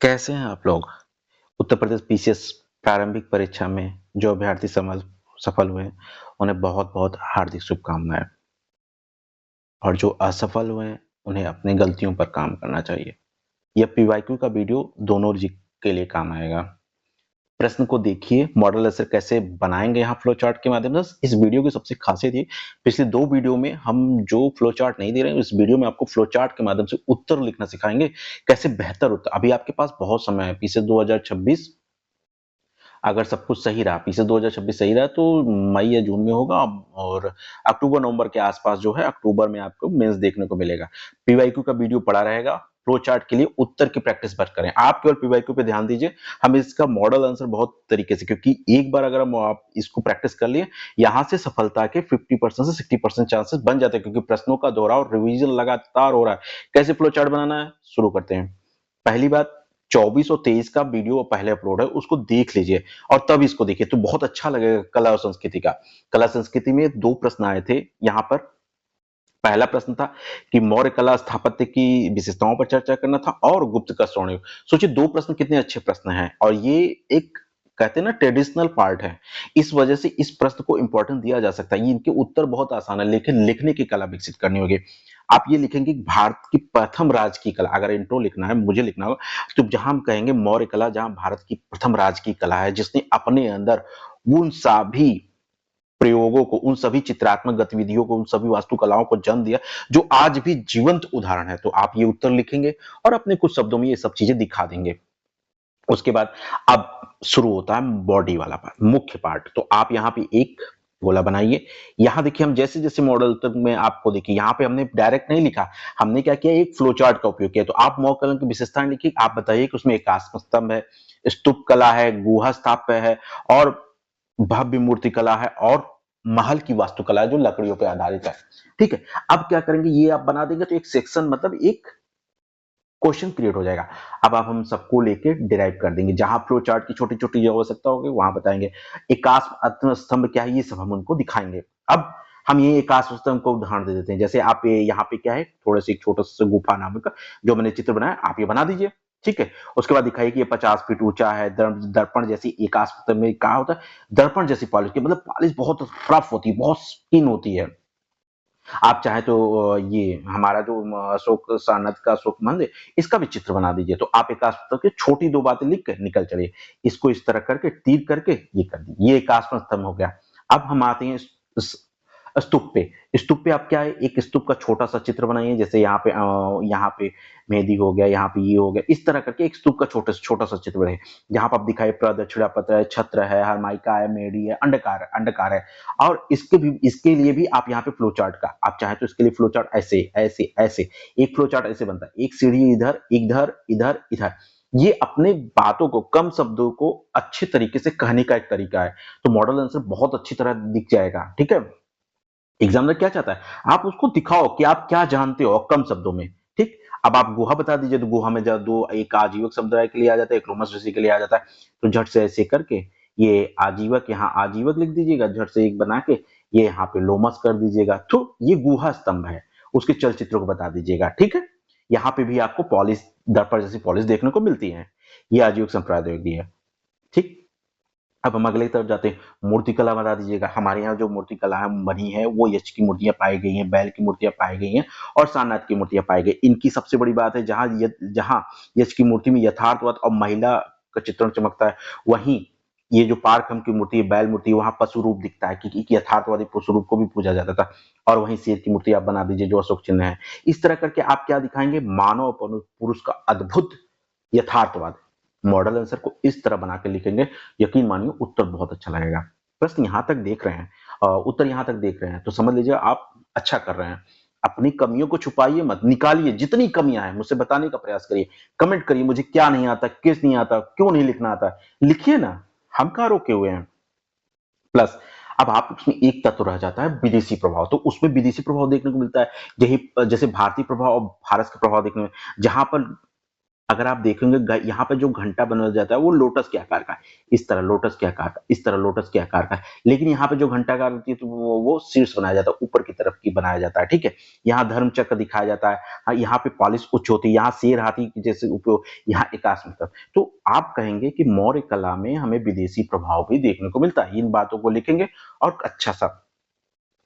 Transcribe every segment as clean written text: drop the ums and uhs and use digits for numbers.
कैसे हैं आप लोग? उत्तर प्रदेश पीसीएस प्रारंभिक परीक्षा में जो अभ्यर्थी सफल हुए हैं, उन्हें बहुत-बहुत हार्दिक शुभकामनाएँ और जो असफल हुए हैं, उन्हें अपनी गलतियों पर काम करना चाहिए। यह पीवाईक्यू का वीडियो दोनों जी के लिए काम आएगा। प्रश्न को देखिए, मॉडल आंसर कैसे बनाएँगे यहाँ फ्लो चार्ट के माध्यम से। इस वीडियो की सबसे खासियत ये, पिछले 2 वीडियो में हम जो फ्लो चार्ट नहीं दे रहे हैं, इस वीडियो में आपको फ्लो चार्ट के माध्यम से उत्तर लिखना सिखाएँगे, कैसे बेहतर उत्तर अभी आपके पास बहुत समय है, पीछे 2026 अगर सब कुछ सही रहा, पीछे 2026 सही रहा तो मई या जून में होगा और अक्टूबर नवंबर के आसपास जो है अक्टूबर में आपको मेंस देखने को मिलेगा। पीवाईक्यू का वीडियो पड़ा रहेगा, फ्लो चार्ट के लिए उत्तर की प्रैक्टिस मत करें। आप केवल पीवाईक्यू पे ध्यान दीजिए। हम इसका मॉडल आंसर बहुत तरीके से, क्योंकि एक बार अगर हम आप इसको प्रैक्टिस कर लिए, यहाँ से सफलता के 50% से 60% चांसेस बन जाते हैं, क्योंकि प्रश्नों का दोहराव रिवीजन लगातार हो रहा है। कैसे फ्लो चार्ट बनाना है, शुरू करते हैं। पहली बात, 24 और 23 का वीडियो पहले अपलोड है, उसको देख लीजिए और तब इसको देखिए तो बहुत अच्छा लगेगा। कला और संस्कृति का, कला संस्कृति में 2 प्रश्न आए थे यहाँ पर। पहला प्रश्न था कि मौर्य कला स्थापत्य की विशेषताओं पर चर्चा करना था और गुप्त का स्वर्ण युग। सोचिए 2 प्रश्न कितने अच्छे प्रश्न हैं और ये एक कहते हैं ना ट्रेडिशनल पार्ट है। इस वजह से इस प्रश्न को इंपॉर्टेंट दिया जा सकता है। ये इनके उत्तर बहुत आसान है, लेकिन लिखने की कला विकसित करनी होगी। आप ये लिखेंगे कि भारत की प्रथम राज की कला, अगर इंट्रो लिखना है, मुझे लिखना होगा, तो जहां हम कहेंगे मौर्य कला, जहां भारत की प्रथम राज की कला है, जिसने अपने अंदर उन सभी प्रयोगों को, उन सभी चित्रात्मक गतिविधियों को, उन सभी वास्तुकलाओं को जन्म दिया, जो आज भी जीवंत उदाहरण है। तो आप ये उत्तर लिखेंगे और अपने कुछ शब्दों में ये सब चीजें दिखा देंगे। उसके बाद अब शुरू होता है बॉडी वाला पार्ट, मुख्य पार्ट। तो आप यहाँ पे एक गोला बनाइए। यहाँ देखिए हम जैसे जैसे मॉडल तक में आपको देखिए, यहाँ पे हमने डायरेक्ट नहीं लिखा, हमने क्या किया, एक फ्लो चार्ट का उपयोग किया। तो आप मौ कलन की विशेषताएं लिखिए। आप बताइए कि उसमें एकात्म स्तंभ है, स्तूप कला है, गुहा स्थापत्य है और भव्य मूर्ति कला है और महल की वास्तुकला है जो लकड़ियों पर आधारित है। ठीक है, अब क्या करेंगे, ये आप बना देंगे तो एक सेक्शन, मतलब एक क्वेश्चन क्रिएट हो जाएगा। अब आप हम सबको लेके डिराइव कर देंगे, जहां फ्लो चार्ट की छोटी छोटी जो आवश्यकता होगी वहां बताएंगे। एकाश आत्म स्तंभ क्या है, ये सब हम उनको दिखाएंगे। अब हम ये एकाश स्तंभ को उदाहरण दे देते हैं। जैसे आप ये यहाँ पे क्या है, थोड़ा सा एक छोटा सा गुफा नाम का जो मैंने चित्र बनाया, आप ये बना दीजिए। ठीक है, उसके बाद दिखाइए कि ये 50 फीट ऊंचा है। दर्पण जैसी एकाश स्तंभ में क्या होता है, दर्पण जैसी पॉलिश की, मतलब पॉलिश बहुत रफ होती है, बहुत स्किन होती है। आप चाहे तो ये हमारा जो अशोक सारनाथ का अशोक मंदिर, इसका भी चित्र बना दीजिए। तो आप एकाश स्तंभ की छोटी 2 बातें लिख कर निकल चलिए। इसको इस तरह करके तीर करके ये कर दीजिए, ये एकाश स्तंभ हो गया। अब हम आते हैं स्तूप पे। स्तूप पे आप क्या है, एक स्तूप का छोटा सा चित्र बनाइए। जैसे यहाँ पे मेहंदी हो गया, यहाँ पे ये हो गया, इस तरह करके एक स्तूप का छोटा सा चित्र बनाइए। जहां पर आप दिखाए प्रदक्षिणा पत्र है, छत्र है, हरमाइका है, मेढ़ी है, अंडकार है। और इसके लिए भी आप यहाँ पे फ्लो चार्ट का, आप चाहे तो इसके लिए फ्लो चार्ट ऐसे ऐसे ऐसे, एक फ्लो चार्ट ऐसे बनता है, एक सीढ़ी इधर इधर इधर इधर। ये अपने बातों को, कम शब्दों को अच्छे तरीके से कहने का एक तरीका है। तो मॉडल आंसर बहुत अच्छी तरह दिख जाएगा। ठीक है, एग्जामिनर क्या चाहता है, आप उसको दिखाओ कि आप क्या जानते हो कम शब्दों में। ठीक, अब आप गुहा बता दीजिए, तो गुहा में जब दो, एक आजीवक समुदाय के लिए आ जाता है, एक रोमस ऋषि के लिए आ जाता है। तो झट से ऐसे करके ये आजीवक, यहाँ आजीवक लिख दीजिएगा, झट से एक बना के ये यहाँ पे लोमस कर दीजिएगा। तो ये गुहा स्तंभ है, उसके चलचित्रों को बता दीजिएगा। ठीक है, यहाँ पे भी आपको पॉलिश, दर्पण जैसी पॉलिश देखने को मिलती है। ये आजीवक संप्रदाय दी है। ठीक, अब हम अगले की तरफ जाते हैं। मूर्तिकला बता दीजिएगा। हमारे यहाँ जो मूर्तिकला बनी है वो यक्ष की मूर्तियां पाई गई हैं, बैल की मूर्तियां पाई गई हैं और सारनाथ की मूर्तियां पाई गई। इनकी सबसे बड़ी बात है, जहाँ यक्ष की मूर्ति में यथार्थवाद और महिला का चित्रण चमकता है, वहीं ये जो पारकम की मूर्ति है, बैल मूर्ति, वहां पशु रूप दिखता है, क्योंकि यथार्थवादी पशु रूप को भी पूजा जाता था। और वहीं शेर की मूर्ति आप बना दीजिए जो अशोक चिन्ह है। इस तरह करके आप क्या दिखाएंगे, मानव और पुरुष का अद्भुत यथार्थवाद। मॉडल आंसर को इस तरह बना के लिखेंगे, यकीन मानिए उत्तर बहुत अच्छा लगेगा। प्रश्न यहां तक देख रहे हैं, उत्तर यहां तक देख रहे हैं, तो समझ लीजिए आप अच्छा कर रहे हैं। अपनी कमियों को छुपाइए मत, निकालिए। जितनी कमियां हैं मुझसे बताने का प्रयास करिए। कमेंट करिए, मुझे क्या नहीं आता, किस नहीं आता, क्यों नहीं लिखना आता, लिखिए ना, हम कहाँ रोके हुए हैं। प्लस अब आप उसमें एक तत्व रह जाता है, विदेशी प्रभाव। तो उसमें विदेशी प्रभाव देखने को मिलता है, यही जैसे भारतीय प्रभाव और भारत का प्रभाव देखने में, जहां पर अगर आप देखेंगे यहाँ पे जो घंटा बनाया जाता है वो लोटस के आकार का है, इस तरह लोटस के आकार का, इस तरह लोटस के आकार का है। लेकिन यहाँ पे जो घंटाकार होती है तो वो शीर्ष बनाया जाता है, ऊपर की तरफ की बनाया जाता है, ठीक है। यहाँ धर्म चक्र दिखाया जाता है, हाँ, यहाँ पे पॉलिश उच्च होती है, यहाँ शेर हाथी की जैसे उपयोग, यहाँ एकाश मतलब। तो आप कहेंगे कि मौर्य कला में हमें विदेशी प्रभाव भी देखने को मिलता है, इन बातों को लिखेंगे और अच्छा सा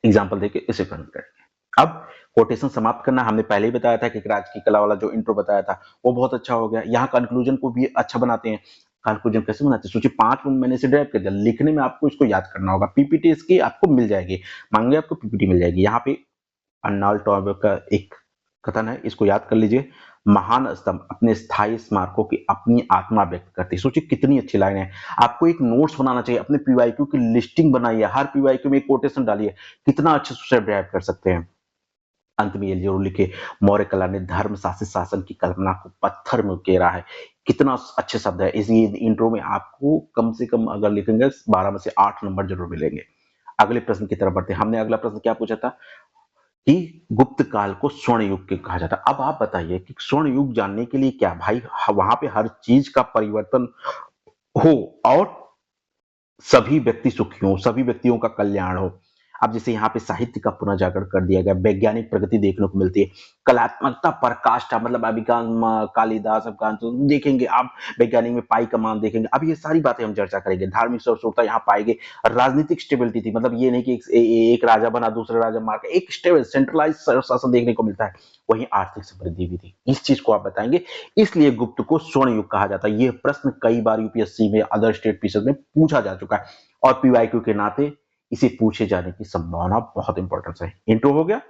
एग्जाम्पल देके इसे खत्म करेंगे। अब कोटेशन समाप्त करना, हमने पहले ही बताया था कि राज की कला वाला जो इंट्रो बताया था वो बहुत अच्छा हो गया। यहाँ कंक्लूजन को भी अच्छा बनाते हैं। कंक्लूजन कैसे बनाते हैं सोचिए, 5 मिनट मैंने इसे ड्राइव कर दिया, लिखने में आपको इसको याद करना होगा। पीपीटी इसकी आपको मिल जाएगी, मांगे आपको पीपीटी मिल जाएगी। यहाँ पे अर्नाल्ड टॉयबर का एक कथन है, इसको याद कर लीजिए। महान स्तंभ अपने स्थायी स्मारकों की अपनी आत्मा व्यक्त करती है। सोचिए कितनी अच्छी लाइन है। आपको एक नोट्स बनाना चाहिए, अपने पीवाईक्यू की लिस्टिंग बनाइए, हर पीवाईक्यू में एक कोटेशन डालिए, कितना अच्छे से ड्राइव कर सकते हैं। अंत में ये जरूर लिखे, मौर्य कला ने धर्म शासित शासन की कल्पना को पत्थर में उकेरा है। कितना अच्छे शब्द है। इस इंट्रो में आपको कम से कम अगर लिखेंगे 12 में से 8 नंबर जरूर मिलेंगे। अगले प्रश्न की तरफ बढ़ते हैं। हमने अगला प्रश्न क्या पूछा था कि गुप्त काल को स्वर्ण युग के कहा जाता है। अब आप बताइए कि स्वर्ण युग जानने के लिए क्या भाई, वहां पे हर चीज का परिवर्तन हो और सभी व्यक्ति सुखी हो, सभी व्यक्तियों का कल्याण हो। अब जैसे यहाँ पे साहित्य का पुनर्जागरण कर दिया गया, वैज्ञानिक प्रगति देखने को मिलती है, कलात्मकता पराकाष्ठा मतलब अभिज्ञान कालिदास अफगान तो देखेंगे आप, वैज्ञानिक में पाई का मान देखेंगे। अब ये सारी बातें हम चर्चा करेंगे। धार्मिक सहिष्णुता यहाँ पाएंगे, राजनीतिक स्टेबिलिटी थी, मतलब ये नहीं कि एक राजा बना दूसरे राजा मार के, एक स्टेबल सेंट्रलाइज शासन देखने को मिलता है। वहीं आर्थिक समृद्धि भी थी, इस चीज को आप बताएंगे। इसलिए गुप्त को स्वर्ण युग कहा जाता है। यह प्रश्न कई बार यूपीएससी में, अदर स्टेट पीसीएस में पूछा जा चुका है और पीवाईक्यू के नाते इसे पूछे जाने की संभावना बहुत इंपॉर्टेंस है। इंट्रो हो गया,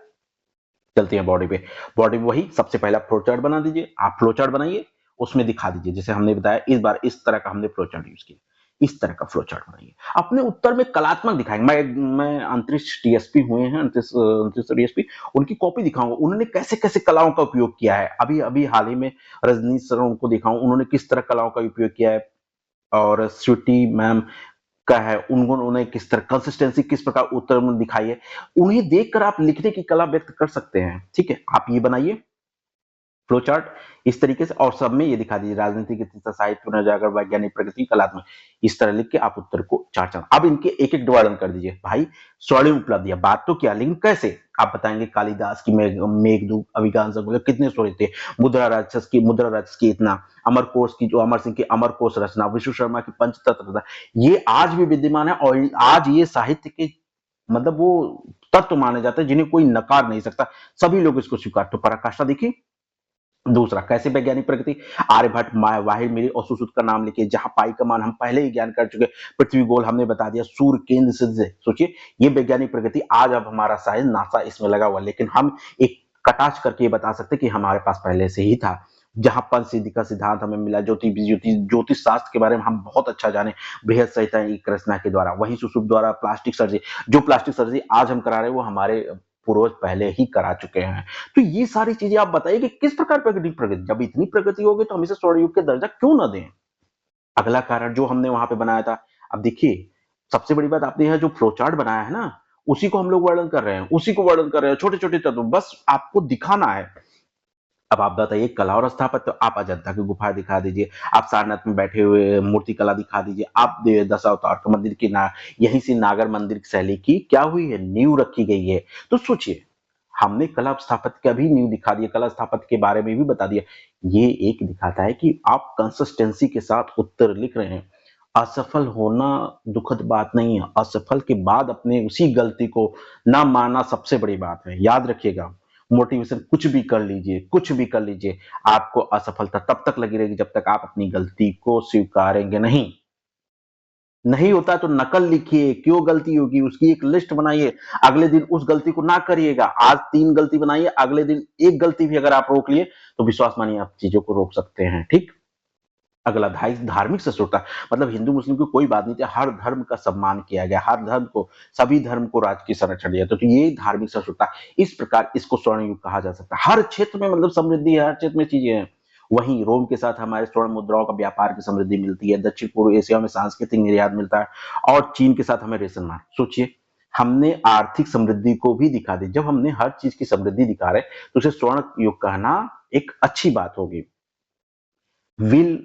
चलते हैं बॉडी पे। बॉडी में वही सबसे पहला फ्लो चार्ट बना दीजिए। आप फ्लो चार्ट बनाइए, उसमें दिखा दीजिए जैसे हमने बताया, इस बार इस तरह का हमने फ्लो चार्ट यूज किया। इस तरह का फ्लो चार्ट बनाइए। अपने उत्तर में कलात्मक दिखाएंगे। मैं अंतरिक्ष डीएसपी हुए हैं, अंतरिक्ष डीएसपी, उनकी कॉपी दिखाऊंगा, उन्होंने कैसे कैसे कलाओं का उपयोग किया है। अभी अभी हाल ही में रजनीश सर उनको दिखाऊं, उन्होंने किस तरह कलाओं का उपयोग किया है। और स्वीटी मैम का है, उन्होंने किस तरह कंसिस्टेंसी किस प्रकार उत्तर में दिखाई है। उन्हें देखकर आप लिखने की कला व्यक्त कर सकते हैं। ठीक है, आप ये बनाइए फ्लो चार्ट इस तरीके से, और सब में ये दिखा दीजिए राजनीतिक इतिहास, साहित्य पुनर्जागरण, वैज्ञानिक प्रगति, कलात्मक, इस तरह लिख के आप उत्तर को चार चार, अब इनके एक एक डिवाइड कर दीजिए। भाई स्वर्णिम उपलब्धियां, बात तो क्या, लेकिन कैसे आप बताएंगे। कालिदास की मेघदूत, अभिज्ञान मतलब कितने स्वर्ण थे। मुद्रा राक्षस की इतना, अमर कोश की, जो अमर सिंह की अमर कोश रचना, विष्णु शर्मा की पंचतत्व, ये आज भी विद्यमान है और आज ये साहित्य के मतलब वो तत्व माने जाते हैं जिन्हें कोई नकार नहीं सकता, सभी लोग इसको स्वीकार। तो पराकाष्ठा देखिए। दूसरा, कैसे वैज्ञानिक प्रगति, आर्यभट्ट, वाहिद मिहिर और सुश्रुत का नाम लिखिए। जहां पाई का मान हम पहले ही ज्ञान कर चुके, पृथ्वी गोल हमने बता दिया, सूर्य केंद्र से सोचिए, ये वैज्ञानिक प्रगति। आज अब हमारा साइंस नासा इसमें लगा हुआ, लेकिन हम एक कटाक्ष करके ये बता सकते कि हमारे पास पहले से ही था। जहां पंच सिद्धि का सिद्धांत हमें मिला, ज्योतिष शास्त्र के बारे में हम बहुत अच्छा जाने, बृहद संहिता एक रचना के द्वारा। वही सुश्रुत द्वारा प्लास्टिक सर्जरी, जो प्लास्टिक सर्जरी आज हम करा रहे हैं वो हमारे पूर्वज पहले ही करा चुके हैं। तो ये सारी चीजें आप बताइए कि किस प्रकार प्रगति, जब इतनी प्रगति होगी तो हम इसे स्वर्ण युग के दर्जा क्यों ना दें। अगला कारण जो हमने वहां पे बनाया था, अब देखिए सबसे बड़ी बात, आपने यह जो फ्लो चार्ट बनाया है ना, उसी को हम लोग वर्णन कर रहे हैं, उसी को वर्णन कर रहे हैं, छोटे छोटे तत्व बस आपको दिखाना है। अब आप बताइए कला और स्थापत्य, आप अजंता की गुफा दिखा दीजिए, आप सारनाथ में बैठे हुए मूर्ति कला दिखा दीजिए, आप दशावतार के मंदिर की यहीं से नागर मंदिर की शैली की क्या हुई है, नींव रखी गई है। तो सोचिए, हमने कला स्थापत्य का भी नींव दिखा दिया, कला स्थापत्य के बारे में भी बता दिया। ये एक दिखाता है कि आप कंसिस्टेंसी के साथ उत्तर लिख रहे हैं। असफल होना दुखद बात नहीं है, असफल के बाद अपने उसी गलती को ना मानना सबसे बड़ी बात है। याद रखिएगा, मोटिवेशन कुछ भी कर लीजिए, कुछ भी कर लीजिए, आपको असफलता तब तक लगी रहेगी जब तक आप अपनी गलती को स्वीकारेंगे नहीं। नहीं होता तो नकल लिखिए, क्यों गलती होगी उसकी एक लिस्ट बनाइए, अगले दिन उस गलती को ना करिएगा। आज 3 गलती बनाइए, अगले दिन एक गलती भी अगर आप रोक लिए तो विश्वास मानिए आप चीजों को रोक सकते हैं। ठीक। अगला, धार्मिक सहिष्णुता, मतलब हिंदू मुस्लिम की कोई बात नहीं थी, हर धर्म का सम्मान किया गया, हर धर्म को, सभी धर्म को राज की संरक्षण दिया। तो ये धार्मिक सहिष्णुता, इस प्रकार इसको स्वर्ण युग कहा जा सकता है। हर क्षेत्र में मतलब समृद्धि है, हर क्षेत्र में चीजें हैं। वहीं रोम के साथ हमारे स्वर्ण मुद्राओं का व्यापार की समृद्धि मिलती है, दक्षिण पूर्व एशिया में सांस्कृतिक निर्यात मिलता है, और चीन के साथ हमें रेशम मार्ग। सोचिए, हमने आर्थिक समृद्धि को भी दिखा दी। जब हमने हर चीज की समृद्धि दिखा रहे तो उसे स्वर्ण युग कहना एक अच्छी बात होगी। विल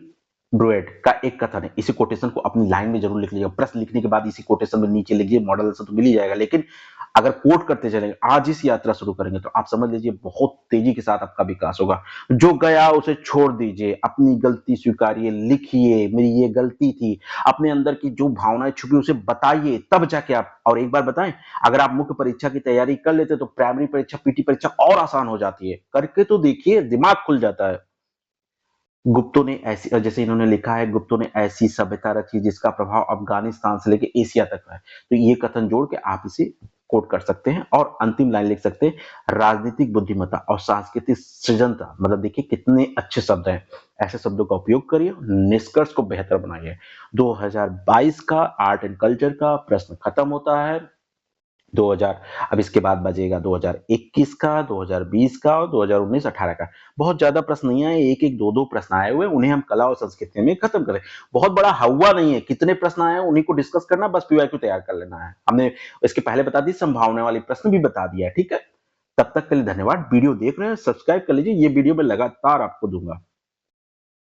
ब्रुएट का एक कथन है, इसी कोटेशन को अपनी लाइन में जरूर लिख लीजिएगा, प्रश्न लिखने के बाद इसी कोटेशन में नीचे लिखिए, मॉडल आंसर तो मिल ही जाएगा, लेकिन अगर कोट करते चलेंगे, आज इस यात्रा शुरू करेंगे तो आप समझ लीजिए बहुत तेजी के साथ आपका विकास होगा। जो गया उसे छोड़ दीजिए, अपनी गलती स्वीकारिए, लिखिए मेरी ये गलती थी, अपने अंदर की जो भावनाएं छुपी उसे बताइए, तब जाके आप, और एक बार बताएं, अगर आप मुख्य परीक्षा की तैयारी कर लेते तो प्राइमरी परीक्षा, पीटी परीक्षा और आसान हो जाती है। करके तो देखिए, दिमाग खुल जाता है। गुप्तों ने ऐसी, जैसे इन्होंने लिखा है, गुप्तों ने ऐसी सभ्यता रची जिसका प्रभाव अफगानिस्तान से लेकर एशिया तक है। तो ये कथन जोड़ के आप इसे कोट कर सकते हैं और अंतिम लाइन लिख सकते हैं, राजनीतिक बुद्धिमत्ता और सांस्कृतिक सृजनता, मतलब देखिए कितने अच्छे शब्द हैं, ऐसे शब्दों का उपयोग करिए, निष्कर्ष को बेहतर बनाइए। 2022 का आर्ट एंड कल्चर का प्रश्न खत्म होता है। 2000, अब इसके बाद बजेगा 2021 का, 2020 का और 2019-18 का। बहुत ज्यादा प्रश्न नहीं आए, एक एक दो दो प्रश्न आए हुए, उन्हें हम कला और संस्कृति में खत्म करें। बहुत बड़ा हवा नहीं है, कितने प्रश्न आए हैं उन्हीं को डिस्कस करना, बस पीवाईक्यू तैयार कर लेना है। हमने इसके पहले बता दी, संभावना वाले प्रश्न भी बता दिया है, ठीक है। तब तक के लिए धन्यवाद। वीडियो देख रहे हैं, सब्सक्राइब कर लीजिए, ये वीडियो मैं लगातार आपको दूंगा।